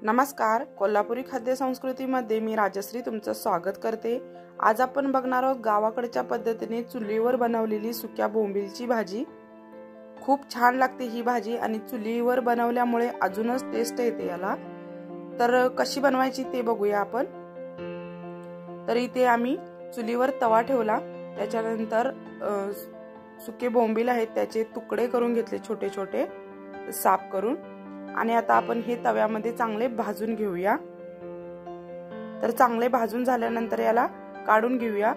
नमस्कार, कोल्हापुरी खाद्य संस्कृतीमध्ये मी राजश्री तुमचं स्वागत करते। आज आपण बघणार आहोत गावाकडच्या पद्धतीने चुलीवर बनवलेली सुक्या बोंबीलची भाजी। खूप छान लागते ही भाजी आणि चुलीवर बनवल्यामुळे अजूनच टेस्ट येते याला। तर कशी बनवायची ते बघूया आपण। तर इथे आम्ही चुलीवर तवा ठेवला, त्याच्यानंतर सुके बोंबील आहेत त्याचे तुकडे करून घेतले छोटे छोटे साफ करून, आणि आता आपण हे तव्यामध्ये चांगले भाजून घेऊया। तर चांगले भाजून झाल्यानंतर याला काढून घेऊया।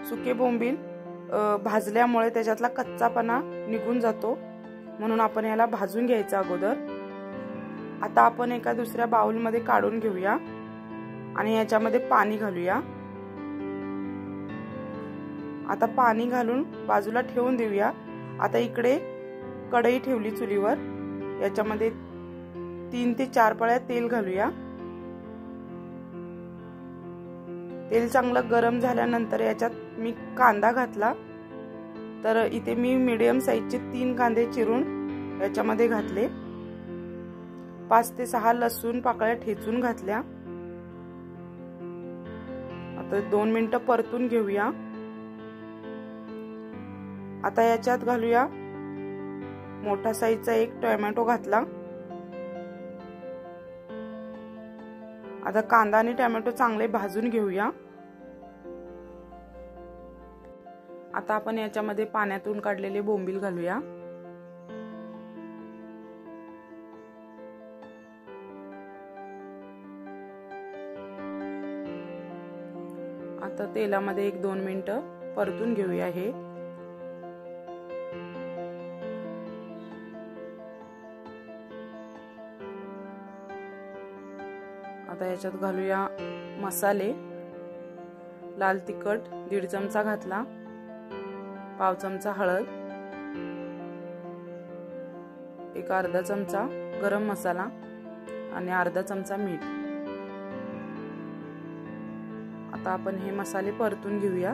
सुके बोंबील भाजल्यामुळे त्याच्यातला कच्चापणा निघून जातो, म्हणून आपण याला भाजून घ्यायचं अगोदर। आता आपण एका दुसऱ्या बाउल मध्ये काढून घेऊया आणि याच्यामध्ये पाणी घालूया। आता पाणी घालून बाजूला ठेवून देऊया। आता इकडे कढई ठेवली चुलीवर, याच्यामध्ये 3 ते 4 पळ्या तेल घालूया। तेल चांगलं गरम झाल्यानंतर याच्यात मी कांदा घातला। तर इथे मी मीडियम साइजचे 3 कांदे चिरून याच्यामध्ये घातले। 5 ते 6 लसूण पाकळ्या ठेचून घातल्या। आता 2 मिनिटं परतून घेऊया। आता याच्यात घालूया मोठा साइजचा 1 टोमॅटो घातला। आता कांदा आणि टोमॅटो चांगले भाजून घेऊया। आता आपण याच्यामध्ये पाण्यातून काढलेले बोंबील घालूया। आता तेलामध्ये 1-2 मिनिटं परतून घेऊया हे। आता याच्यात घालूया मसाले। लाल तिखट 1.5 चमचा घातला, पाव चमचा हळद, 1 अर्धा चमचा गरम मसाला आणि अर्धा चमचा मीठ। आता आपण हे मसाले परतून घेऊया।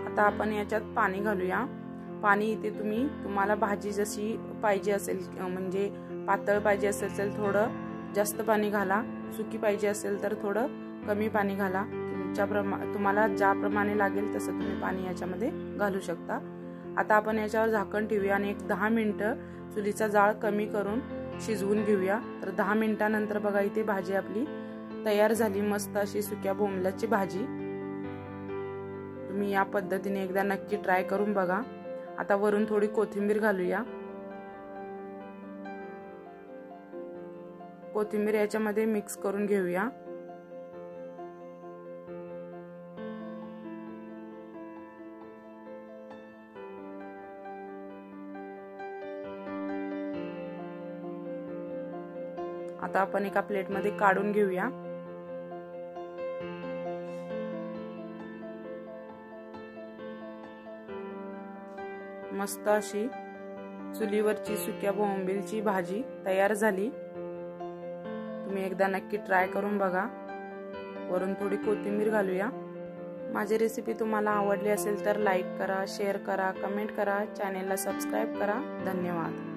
आता आपण याच्यात पाणी घालूया। पाणी इथे तुम्हाला भाजी जशी पाहिजे असेल, म्हणजे पातळ पाहिजे असेल तर थोडं जास्त पाणी घाला, सुकी पाहिजे असेल तर थोडं कमी पाणी घाला। तुम्हाला ज्याप्रमाणे लागेल तसं तुम्ही पाणी याच्यामध्ये घालू शकता। आता आपण याच्यावर झाकण ठेवूया आणि 10 मिनिटं चुलीचा जाळ कमी करून शिजवून घेऊया। तर 10 मिनिटांनंतर बघा इथे भाजी आपली तयार झाली, मस्त अशी सुक्या बोंबलाची भाजी। तुम्ही या पद्धतीने एकदा नक्की ट्राय करून बघा। आता वरून थोडी कोथिंबीर घालूया। कोथिंबीर याच्यामध्ये मिक्स करून घेऊया। आता आपण एका प्लेटमध्ये काढून घेऊया। मस्त अशी चुलीवरची सुक्या बोंबीलची भाजी तयार झाली। तुम्ही एकदा नक्की ट्राय करून बघा। वरून थोडी कोथिंबीर घालूया। माझी रेसिपी तुम्हाला आवडली असेल तर लाईक करा, शेअर करा, कमेंट करा, चॅनेलला सबस्क्राईब करा। धन्यवाद।